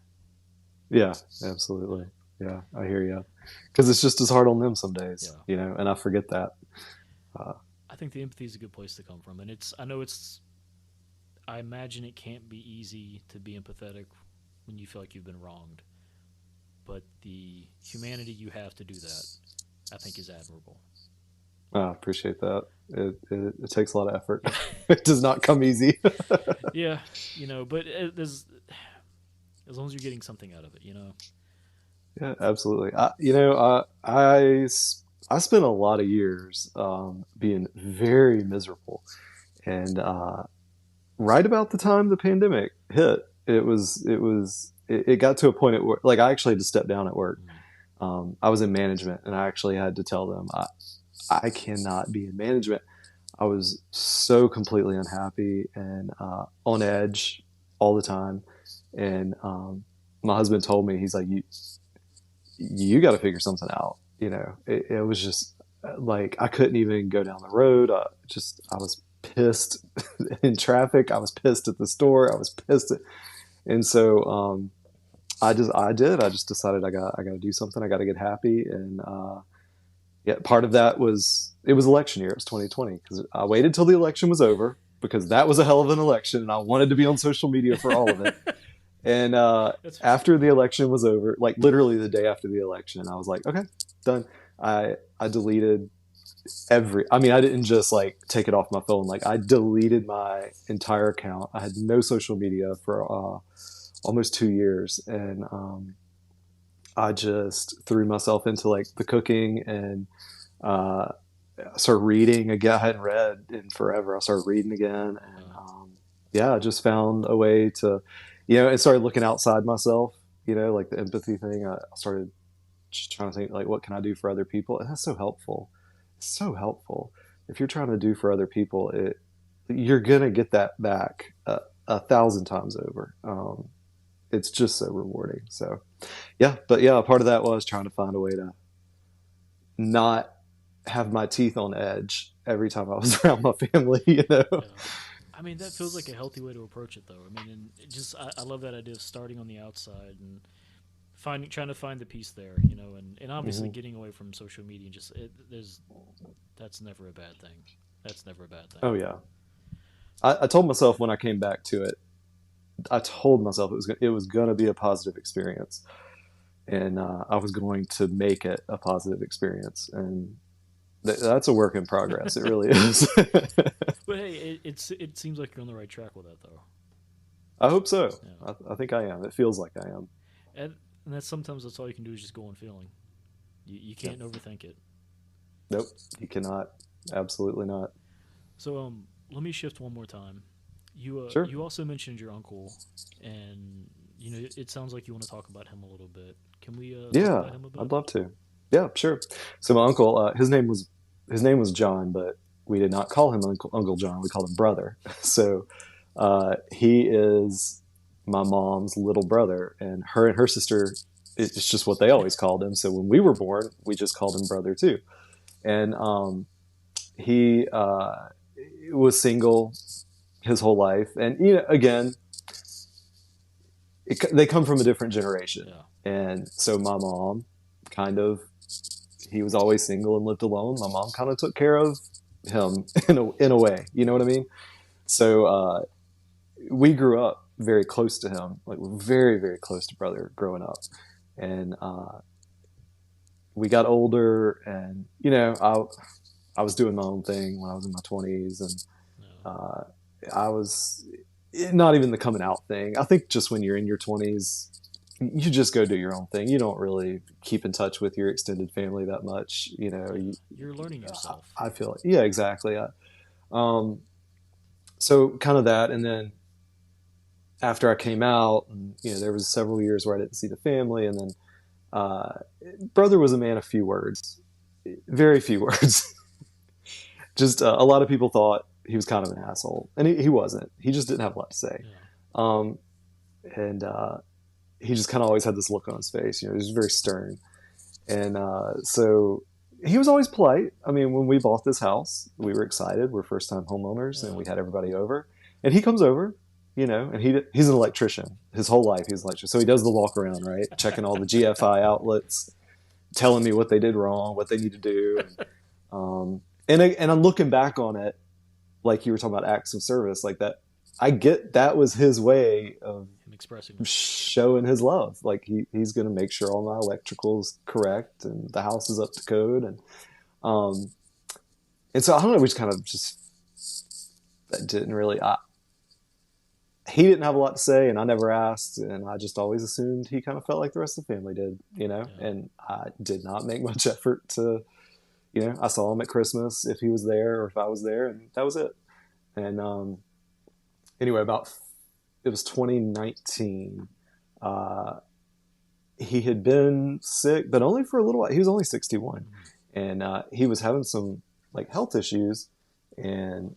Yeah, Yeah, absolutely. Yeah, I hear you. Because it's just as hard on them some days, yeah. and I forget that. Uh, I think the empathy is a good place to come from, and I know it's I imagine it can't be easy to be empathetic when you feel like you've been wronged, but the humanity you have to do that, I think, is admirable. I appreciate that. It takes a lot of effort. Yeah, It does not come easy. yeah, but there's as long as you're getting something out of it. Yeah, absolutely. I spent a lot of years being very miserable, and right about the time the pandemic hit, it got to a point at where like I actually had to step down at work. Mm. I was in management, and I actually had to tell them I cannot be in management. I was so completely unhappy and on edge all the time. And my husband told me, he's like, you got to figure something out. It was just like I couldn't even go down the road. I was pissed in traffic. I was pissed at the store. I was pissed and so I just decided I got to do something. I got to get happy. And yeah, part of that was it was election year. It was 2020 because I waited till the election was over because that was a hell of an election, and I wanted to be on social media for all of it. And That's after the election was over, like literally the day after the election, I was like, okay, done. I deleted I mean, I didn't just like take it off my phone. Like I deleted my entire account. I had no social media for almost 2 years. And I just threw myself into like the cooking and uh, started reading again. I hadn't read in forever. I started reading again. And yeah, I just found a way to, and started looking outside myself, like the empathy thing. I started just trying to think like, what can I do for other people? And that's so helpful. It's so helpful. If you're trying to do for other people, you're going to get that back 1,000 times over. It's just so rewarding. So yeah, but yeah, part of that was trying to find a way to not have my teeth on edge every time I was around my family. yeah. I mean, that feels like a healthy way to approach it, though. I mean, and I love that idea of starting on the outside and trying to find the peace there, and obviously Hmm. getting away from social media. There's that's never a bad thing. That's never a bad thing. Oh yeah. I told myself when I came back to it, I told myself it was going to be a positive experience, and I was going to make it a positive experience, and that's a work in progress. It really is. But hey, it seems like you're on the right track with that, though. I hope so. Yeah, I think I am. It feels like I am. and that's all you can do is just go on feeling. You Yeah. can't overthink it. Nope. You cannot. Absolutely not. So let me shift one more time. Sure. You also mentioned your uncle, and it sounds like you want to talk about him a little bit. Can we talk Yeah, about him a bit? I'd love to. Yeah, sure. So my uncle, his name was John, but we did not call him Uncle John. We called him brother. So he is my mom's little brother, and her sister. It's just what they always called him. So when we were born, we just called him brother too. And he was single his whole life, and again, they come from a different generation. Yeah, And so my mom kind of, he was always single and lived alone. My mom kind of took care of him in a way, you know what I mean? So we grew up very close to him, like very, very close to brother growing up. And we got older and, I was doing my own thing when I was in my 20s. And yeah, uh, I was not even the coming out thing. I think just when you're in your 20s, you just go do your own thing. You don't really keep in touch with your extended family that much. yeah. You're learning yourself. I feel it. Yeah, exactly. Um, so kind of that. And then after I came out, and, there was several years where I didn't see the family. And then uh, brother was a man of few words, very few words. Just a lot of people thought he was kind of an asshole, and he wasn't. He just didn't have a lot to say. Yeah, Um, and he just kind of always had this look on his face. He was very stern. And so he was always polite. I mean, when we bought this house, we were excited. We're first time homeowners, and yeah. we had everybody over. And he comes over, and he's an electrician. His whole life, he's an electrician. So he does the walk around, right? Checking all the GFI outlets, telling me what they did wrong, what they need to do. And I'm looking back on it, like you were talking about acts of service, like that. I get that was his way of Him expressing that. showing his love. Like he's going to make sure all my electrical's correct and the house is up to code. Um, and so I don't know, we just kind of just, that didn't really, he didn't have a lot to say and I never asked. And I just always assumed he kind of felt like the rest of the family did. Yeah, And I did not make much effort to, I saw him at Christmas if he was there or if I was there, and that was it. And anyway, it was 2019. Uh, he had been sick, but only for a little while. He was only 61, mm, and he was having some like health issues. And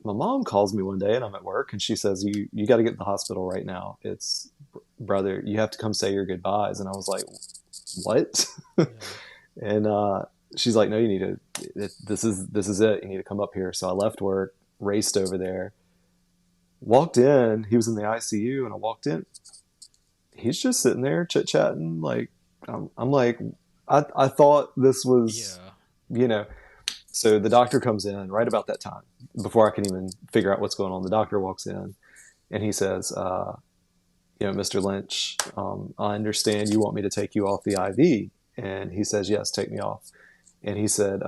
my mom calls me one day, and I'm at work, and she says, you got to get to the hospital right now. It's brother, you have to come say your goodbyes. And I was like, what? Yeah. And she's like, no, you need to. This is it. You need to come up here. So I left work, raced over there, walked in. He was in the ICU, and I walked in. He's just sitting there chit chatting. Like I'm like, I thought this was, Yeah. you know. So the doctor comes in right about that time, before I can even figure out what's going on. The doctor walks in, and he says, Mr. Lynch, I understand you want me to take you off the IV. And he says, yes, take me off. And he said,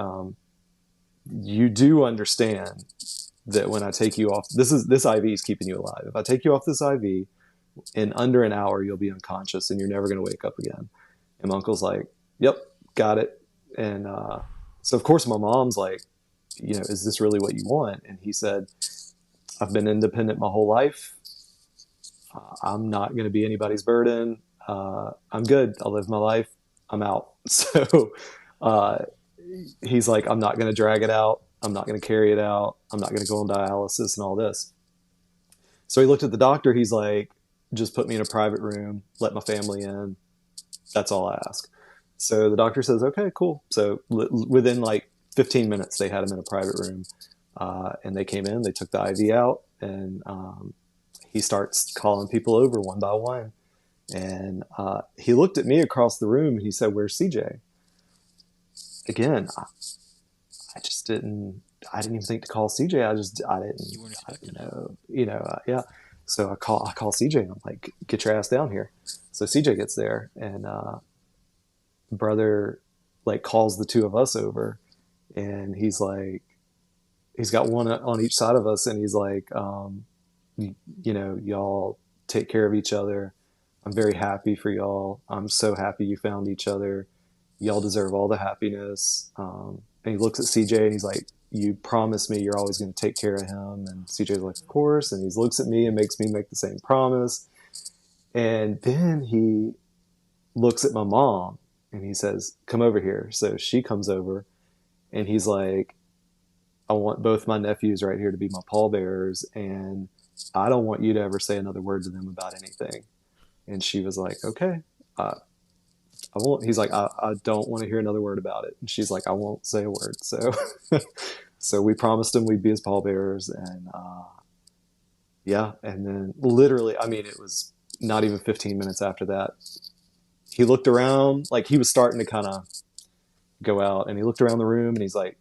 you do understand that when I take you off, this IV is keeping you alive. If I take you off this IV, in under an hour, you'll be unconscious and you're never going to wake up again. And my uncle's like, yep, got it. And so, of course, my mom's like, is this really what you want? And he said, I've been independent my whole life. I'm not going to be anybody's burden. I'm good. I'll live my life. I'm out. So uh, he's like, I'm not going to drag it out. I'm not going to carry it out. I'm not going to go on dialysis and all this. So he looked at the doctor. He's like, just put me in a private room, let my family in. That's all I ask. So the doctor says, okay, cool. So within like 15 minutes, they had him in a private room. And they came in, they took the IV out, and he starts calling people over one by one. And he looked at me across the room and he said, where's CJ? Again, I just I didn't even think to call CJ. You weren't I didn't expecting it. know, yeah. So I call CJ and I'm like, get your ass down here. So CJ gets there, and brother like calls the two of us over, and he's like, he's got one on each side of us, and he's like, y'all take care of each other. I'm very happy for y'all. I'm so happy you found each other. Y'all deserve all the happiness. And he looks at CJ and he's like, you promised me you're always going to take care of him. And CJ's like, of course. And he looks at me and makes me make the same promise. And then he looks at my mom and he says, come over here. So she comes over, and he's like, I want both my nephews right here to be my pallbearers. And I don't want you to ever say another word to them about anything. And she was like, okay, I won't. He's like, I don't want to hear another word about it. And she's like, I won't say a word. So, so we promised him we'd be his pallbearers. And yeah. And then literally, I mean, it was not even 15 minutes after that, he looked around, like he was starting to kind of go out, and he looked around the room and he's like,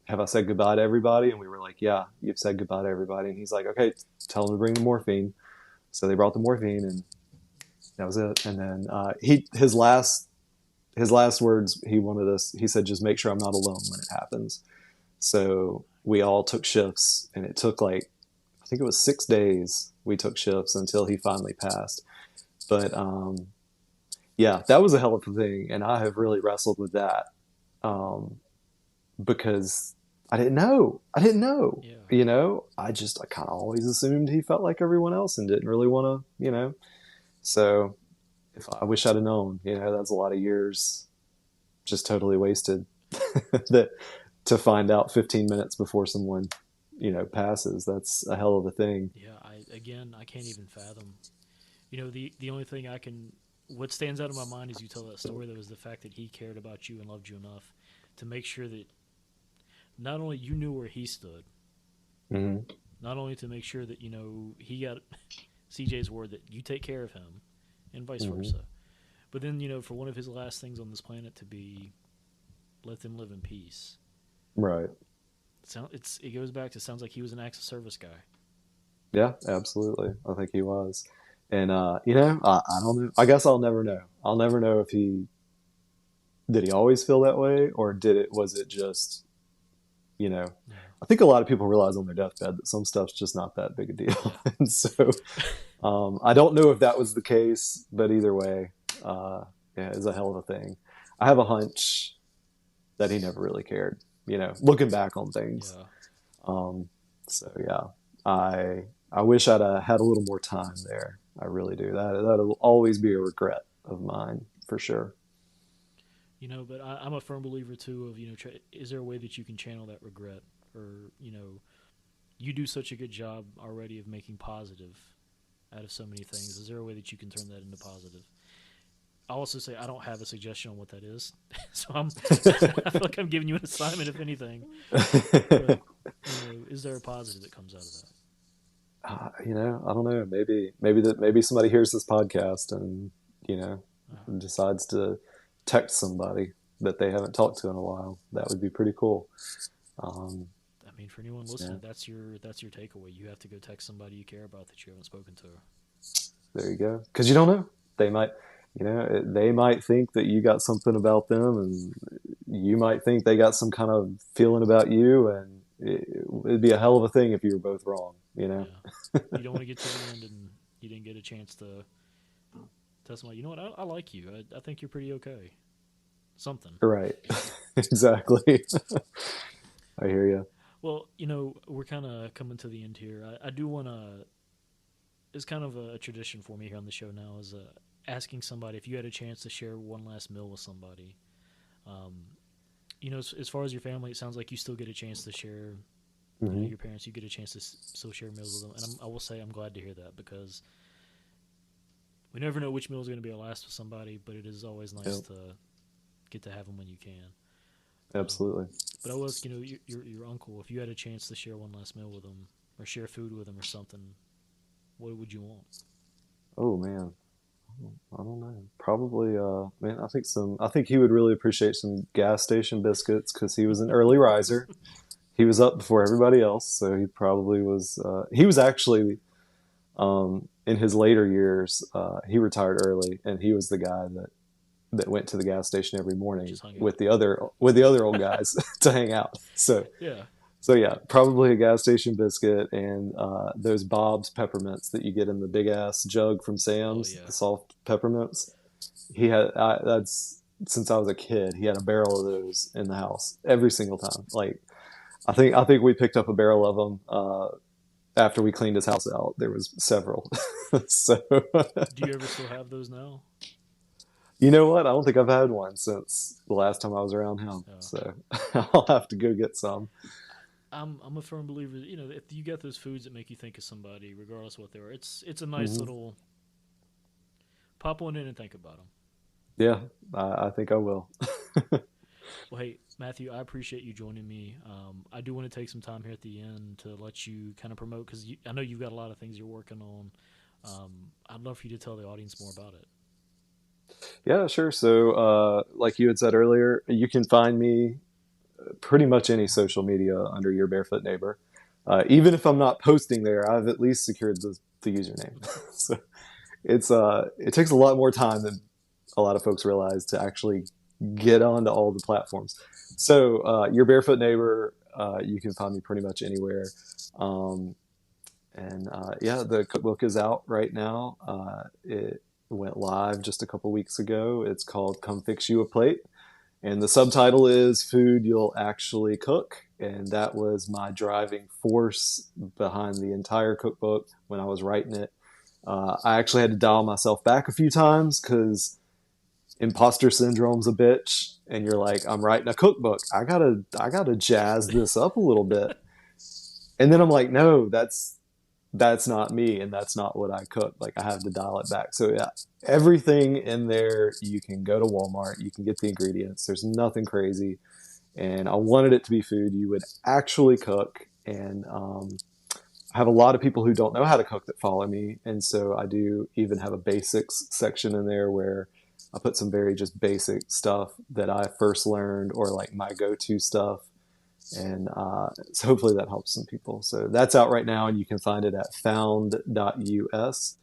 have I said goodbye to everybody? And we were like, yeah, you've said goodbye to everybody. And he's like, okay, tell them to bring the morphine. So they brought the morphine, and that was it. And then his last words, he wanted us, he said, just make sure I'm not alone when it happens. So we all took shifts, and it took like, I think it was 6 days we took shifts until he finally passed. But yeah, that was a hell of a thing. And I have really wrestled with that, because I didn't know. I didn't know. Yeah. I kind of always assumed he felt like everyone else and didn't really want to, So if I wish I'd have known, that's a lot of years just totally wasted that to find out 15 minutes before someone, passes. That's a hell of a thing. Yeah. I can't even fathom. The only thing what stands out in my mind as you tell that story, though, is the fact that he cared about you and loved you enough to make sure that not only you knew where he stood, Mm-hmm. not only to make sure that he got CJ's word that you take care of him, and vice Mm-hmm. versa, but then for one of his last things on this planet to be let them live in peace. Right. It goes back to, sounds like he was an acts of service guy. Yeah, absolutely. I think he was. And, I don't know. I guess I'll never know. I'll never know if did he always feel that way, or was it just, you know, Yeah. I think a lot of people realize on their deathbed that some stuff's just not that big a deal. Yeah. And so I don't know if that was the case, but either way, yeah, it's a hell of a thing. I have a hunch that he never really cared, looking back on things. Yeah. Um, so yeah, I wish I'd had a little more time there. I really do. That'll always be a regret of mine for sure. But I'm a firm believer too of is there a way that you can channel that regret, or you do such a good job already of making positive out of so many things. Is there a way that you can turn that into positive? I'll also say I don't have a suggestion on what that is, so I feel like I'm giving you an assignment, if anything. But is there a positive that comes out of that? I don't know. Maybe somebody hears this podcast and you know decides to text somebody that they haven't talked to in a while. That would be pretty cool. Um, I mean, for anyone yeah, listening, that's your takeaway. You have to go text somebody you care about that you haven't spoken to. there you go. Because you don't know, they might, they might think that you got something about them, and you might think they got some kind of feeling about you, and it'd be a hell of a thing if you were both wrong. Yeah, you don't want to get to the end and you didn't get a chance to tell somebody, you know what, I like you. I think you're pretty okay. Something. Right. Exactly. I hear you. Well, we're kind of coming to the end here. I do want to. It's kind of a tradition for me here on the show now is asking somebody if you had a chance to share one last meal with somebody. Um, as far as your family, it sounds like you still get a chance to share. Hmm. Your parents, you get a chance to still share meals with them, and I will say I'm glad to hear that because we never know which meal is going to be our last with somebody, but it is always nice Yep. to get to have them when you can. Um, Absolutely. but I will ask, your uncle, if you had a chance to share one last meal with him or share food with him or something, what would you want? Oh man. I don't know. Probably, man. I think he would really appreciate some gas station biscuits because he was an early riser. He was up before everybody else, so he probably was. He was actually, in his later years, he retired early, and he was the guy that went to the gas station every morning Just hung with out. the other old guys to hang out. Yeah. So yeah, probably a gas station biscuit and those Bob's peppermints that you get in the big ass jug from Oh Sam's, yeah. the soft peppermints. That's since I was a kid. He had a barrel of those in the house every single time. Like I think we picked up a barrel of them after we cleaned his house out. There was several. So Do you ever still have those now? you know what? I don't think I've had one since the last time I was around him. Yeah. So I'll have to go get some. I'm a firm believer. If you get those foods that make you think of somebody, regardless of what they are, it's a nice Hmm. little pop one in and think about them. Yeah, I think I will. Well, hey Matthew, I appreciate you joining me. I do want to take some time here at the end to let you kind of promote because I know you've got a lot of things you're working on. I'd love for you to tell the audience more about it. Yeah, sure. So, like you had said earlier, you can find me pretty much any social media under your barefoot neighbor. Even if I'm not posting there, I've at least secured the username. So it takes a lot more time than a lot of folks realize to actually get onto all the platforms. So, your barefoot neighbor, you can find me pretty much anywhere. Um, and yeah, the cookbook is out right now. It went live just a couple weeks ago. It's called "Come Fix You a Plate," and the subtitle is "Food You'll Actually Cook." And that was my driving force behind the entire cookbook when I was writing it. I actually had to dial myself back a few times because imposter syndrome's a bitch, and you're like, I'm writing a cookbook. I gotta jazz this up a little bit. And then I'm like, no, that's not me, and that's not what I cook. Like I have to dial it back. So yeah, everything in there, you can go to Walmart, you can get the ingredients. There's nothing crazy, and I wanted it to be food you would actually cook. And I have a lot of people who don't know how to cook that follow me, and so I do even have a basics section in there where I put some very just basic stuff that I first learned or like my go-to stuff, and so hopefully that helps some people. So that's out right now, and you can find it at found.us,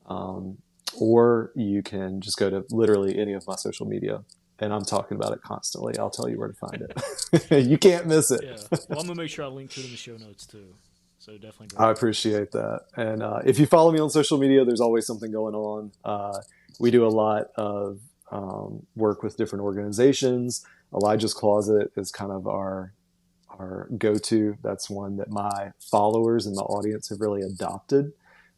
um, or you can just go to literally any of my social media, and I'm talking about it constantly. I'll tell you where to find it. You can't miss it. Yeah. Well, I'm gonna make sure I link to it in the show notes too. So definitely I grab that. appreciate that. And if you follow me on social media, there's always something going on. We do a lot of work with different organizations. Elijah's Closet is kind of our go-to. That's one that my followers and the audience have really adopted.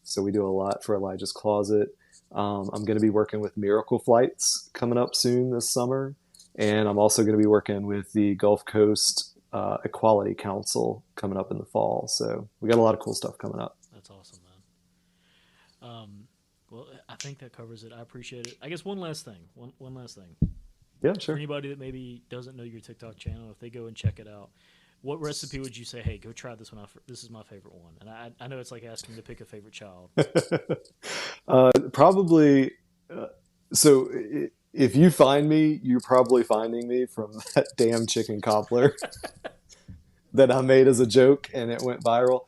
So we do a lot for Elijah's Closet. I'm going to be working with Miracle Flights coming up soon this summer, And I'm also going to be working with the Gulf Coast Equality Council coming up in the fall. So we got a lot of cool stuff coming up. That's awesome, man. Well, I think that covers it. I appreciate it. I guess one last thing. One last thing. Yeah, For sure. anybody that maybe doesn't know your TikTok channel, if they go and check it out, what recipe would you say? Hey, go try this one out. This is my favorite one. And I know it's like asking to pick a favorite child. Probably. Uh, so if you find me, you're probably finding me from that damn chicken cobbler that I made as a joke and it went viral.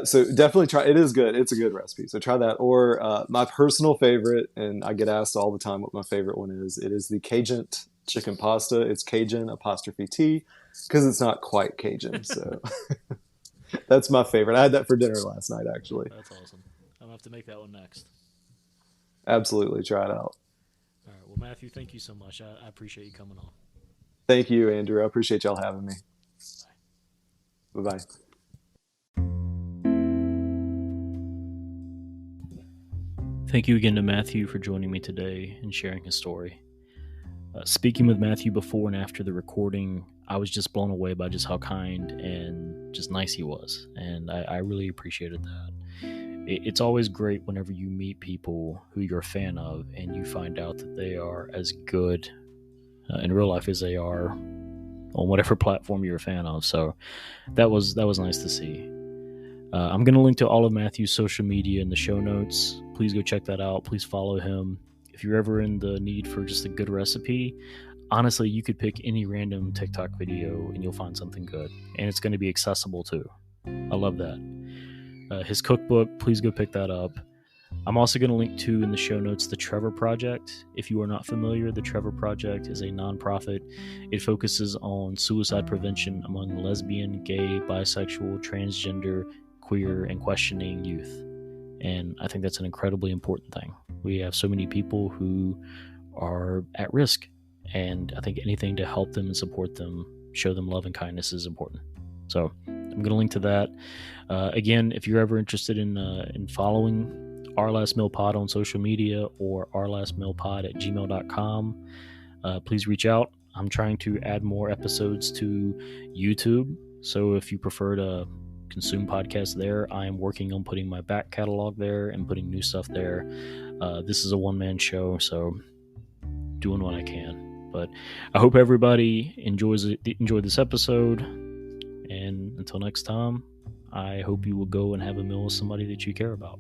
So definitely try. It is good. It's a good recipe. So try that. Or my personal favorite, and I get asked all the time what my favorite one is. It is the Cajun chicken pasta. It's Cajun apostrophe T because it's not quite Cajun. So that's my favorite. I had that for dinner last night, actually. That's awesome. I'm going to have to make that one next. Absolutely. Try it out. All right. Well, Matthew, thank you so much. I appreciate you coming on. Thank you, Andrew. I appreciate y'all having me. Bye. Bye bye. Thank you again to Matthew for joining me today and sharing his story. Speaking with Matthew before and after the recording, I was just blown away by just how kind and just nice he was, and I really appreciated that. It's always great whenever you meet people who you're a fan of and you find out that they are as good in real life as they are on whatever platform you're a fan of. So that was nice to see. I'm going to link to all of Matthew's social media in the show notes. Please go check that out. Please follow him. If you're ever in the need for just a good recipe, honestly, you could pick any random TikTok video and you'll find something good. And it's going to be accessible too. I love that. His cookbook, please go pick that up. I'm also going to link to in the show notes the Trevor Project. If you are not familiar, the Trevor Project is a nonprofit. It focuses on suicide prevention among lesbian, gay, bisexual, transgender, queer, and questioning youth. And I think that's an incredibly important thing. We have so many people who are at risk, and I think anything to help them and support them, show them love and kindness is important. So I'm going to link to that. Again, if you're ever interested in following Our Last Meal Pod on social media or ourlastmealpod@gmail.com, please reach out. I'm trying to add more episodes to YouTube. So if you prefer to consume podcasts there, I am working on putting my back catalog there and putting new stuff there. This is a one-man show, so doing what I can. But I hope everybody enjoyed this episode. And until next time, I hope you will go and have a meal with somebody that you care about.